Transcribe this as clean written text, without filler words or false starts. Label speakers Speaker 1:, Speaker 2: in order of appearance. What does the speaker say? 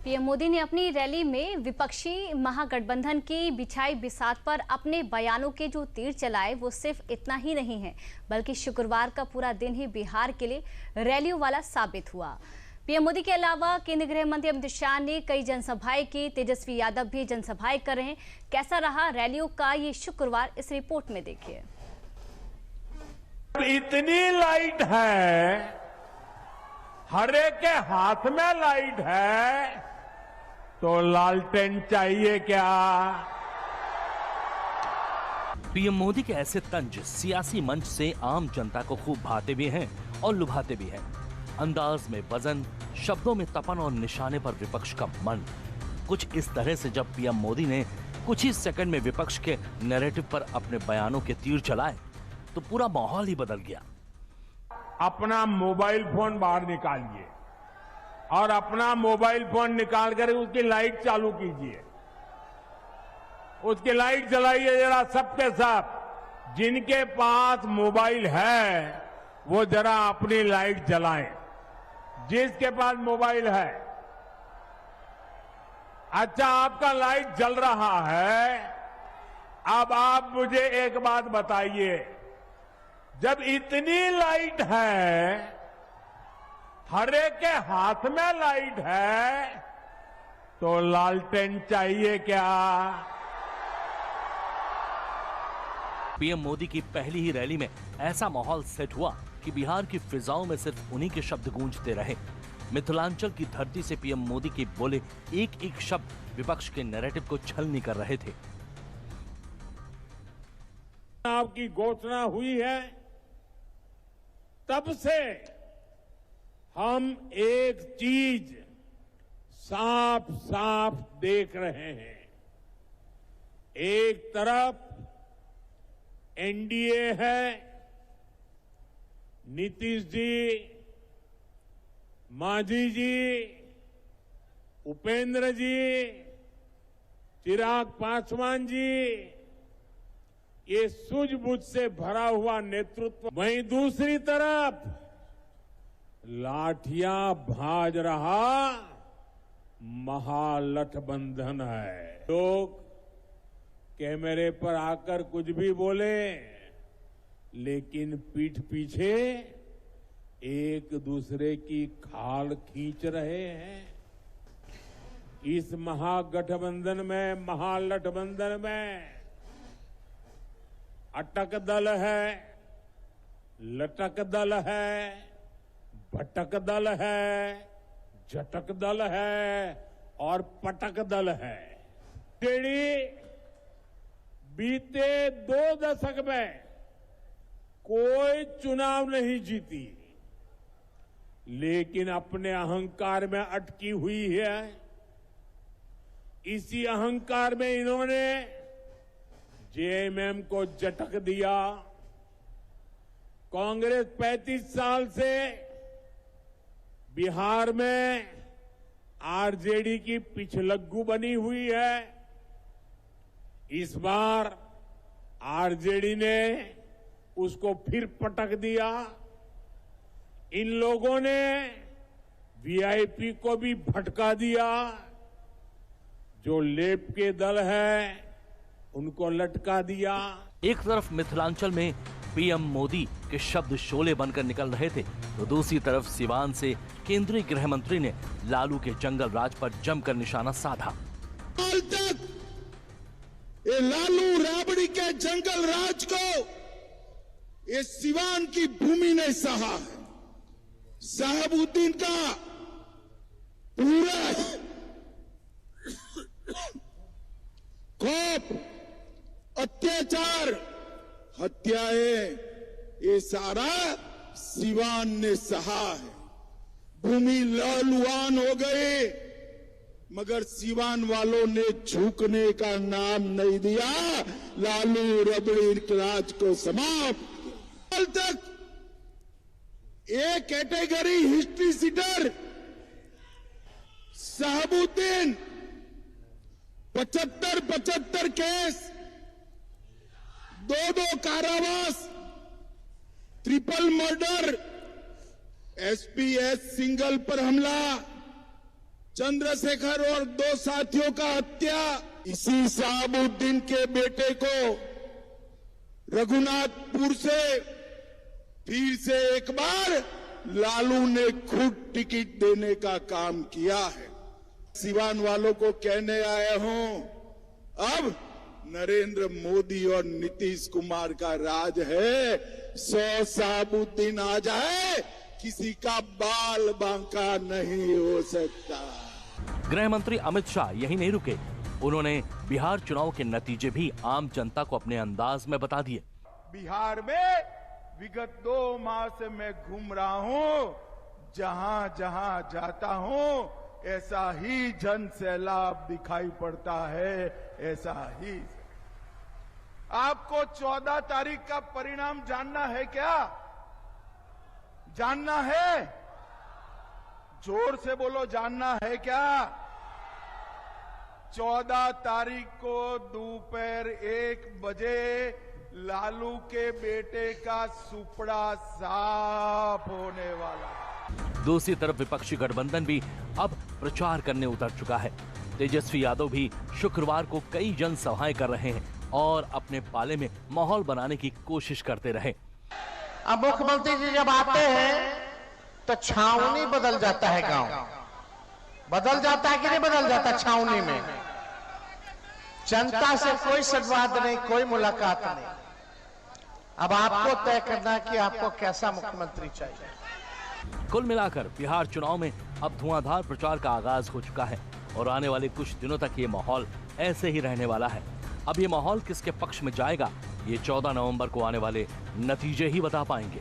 Speaker 1: PM Modi ने अपनी rally में विपक्षी महागठबंधन की बिछाई बिसात पर अपने बयानों के जो तीर चलाए वो सिर्फ इतना ही नहीं है, बल्कि शुक्रवार का पूरा दिन ही बिहार के लिए रैलियों वाला साबित हुआ। पीएम मोदी के अलावा केंद्रीय गृह मंत्री अमित शाह ने कई जनसभाएं की। तेजस्वी यादव भी जनसभाएं कर रहे हैं। कैसा रहा रैलियों का ये शुक्रवार, इस रिपोर्ट में देखिए।
Speaker 2: इतनी लाइट है, हर एक के हाथ में लाइट है, तो लालटेन चाहिए क्या?
Speaker 3: पीएम मोदी के ऐसे तंज सियासी मंच से आम जनता को खूब भाते भी हैं और लुभाते भी हैं। अंदाज में वजन, शब्दों में तपन और निशाने पर विपक्ष का मन। कुछ इस तरह से जब पीएम मोदी ने कुछ ही सेकंड में विपक्ष के नैरेटिव पर अपने बयानों के तीर चलाए तो पूरा माहौल ही बदल गया।
Speaker 2: अपना मोबाइल फोन बाहर निकालिए और अपना मोबाइल फोन निकाल कर उसकी लाइट चालू कीजिए, उसकी लाइट जलाइए जरा सबके सब। जिनके पास मोबाइल है वो जरा अपनी लाइट जलाएं। जिसके पास मोबाइल है, अच्छा आपका लाइट जल रहा है। अब आप मुझे एक बात बताइए, जब इतनी लाइट है, हर एक के हाथ में लाइट है, तो लालटेन चाहिए क्या?
Speaker 3: पीएम मोदी की पहली ही रैली में ऐसा माहौल सेट हुआ कि बिहार की फिजाओं में सिर्फ उन्हीं के शब्द गूंजते रहे। मिथिलांचल की धरती से पीएम मोदी के बोले एक एक शब्द विपक्ष के नैरेटिव को छलनी कर रहे थे।
Speaker 2: आपकी घोषणा हुई है, तब से हम एक चीज साफ साफ देख रहे हैं। एक तरफ एनडीए है, नीतीश जी, मांझी जी, उपेंद्र जी, चिराग पासवान जी, ये सूझबूझ से भरा हुआ नेतृत्व। वहीं दूसरी तरफ लाठियां भाज रहा महागठबंधन है। लोग कैमरे पर आकर कुछ भी बोले, लेकिन पीठ पीछे एक दूसरे की खाल खींच रहे हैं। इस महागठबंधन में अटक दल है, लटक दल है, भटक दल है, झटक दल है और पटक दल है। बीते 2 दशक में कोई चुनाव नहीं जीती, लेकिन अपने अहंकार में अटकी हुई है। इसी अहंकार में इन्होंने जेएमएम को झटक दिया। कांग्रेस 35 साल से बिहार में आरजेडी की पिछलग्गू बनी हुई है। इस बार आरजेडी ने उसको फिर पटक दिया। इन लोगों ने वीआईपी को भी भटका दिया। जो लेप के दल है उनको लटका दिया।
Speaker 3: एक तरफ मिथिलांचल में पीएम मोदी के शब्द शोले बनकर निकल रहे थे, तो दूसरी तरफ सिवान से केंद्रीय गृह मंत्री ने लालू के जंगल राज पर जमकर निशाना साधा।
Speaker 4: साल तक ये लालू राबड़ी के जंगल राज को ये सिवान की भूमि ने सहा है। साहबुद्दीन का पूरा खौफ, अत्याचार, हत्याएं, ये सारा सिवान ने सहा है। भूमि लहलुहान हो गई, मगर सिवान वालों ने झुकने का नाम नहीं दिया। लालू रबड़ी राज को समाप्त साल तक एक category history sheeter Sahabuddin 75 case, 2 कारावास, ट्रिपल मर्डर, एसपीएस सिंगल पर हमला, चंद्रशेखर और 2 साथियों का हत्या, इसी शहाबुद्दीन के बेटे को रघुनाथपुर से फिर से एक बार लालू ने खुद टिकट देने का काम किया है। सिवान वालों को कहने आया हूं, अब नरेंद्र मोदी और नीतीश कुमार का राज है। 100 शहाबुद्दीन आ जाए, किसी का बाल बांका नहीं हो सकता।
Speaker 3: गृह मंत्री अमित शाह यही नहीं रुके, उन्होंने बिहार चुनाव के नतीजे भी आम जनता को अपने अंदाज में बता दिए।
Speaker 5: बिहार में विगत 2 माह से मैं घूम रहा हूं, जहां जहां जाता हूं ऐसा ही जन सैलाब दिखाई पड़ता है, ऐसा ही। आपको 14 तारीख का परिणाम जानना है क्या? जानना है? जोर से बोलो, जानना है क्या? 14 तारीख को दोपहर 1 बजे लालू के बेटे का सुपड़ा साफ होने वाला।
Speaker 3: दूसरी तरफ विपक्षी गठबंधन भी अब प्रचार करने उतर चुका है। तेजस्वी यादव भी शुक्रवार को कई जनसभाएं कर रहे हैं और अपने पाले में माहौल बनाने की कोशिश करते रहे।
Speaker 6: अब मुख्यमंत्री जी जब आते हैं तो छावनी बदल जाता है, गांव बदल जाता है कि नहीं बदल जाता? छावनी में जनता से कोई संवाद नहीं, कोई मुलाकात नहीं। अब आपको तय करना कि आपको कैसा मुख्यमंत्री चाहिए।
Speaker 3: कुल मिलाकर बिहार चुनाव में अब धुआंधार प्रचार का आगाज हो चुका है और आने वाले कुछ दिनों तक ये माहौल ऐसे ही रहने वाला है। अब ये माहौल किसके पक्ष में जाएगा, ये 14 नवंबर को आने वाले नतीजे ही बता पाएंगे।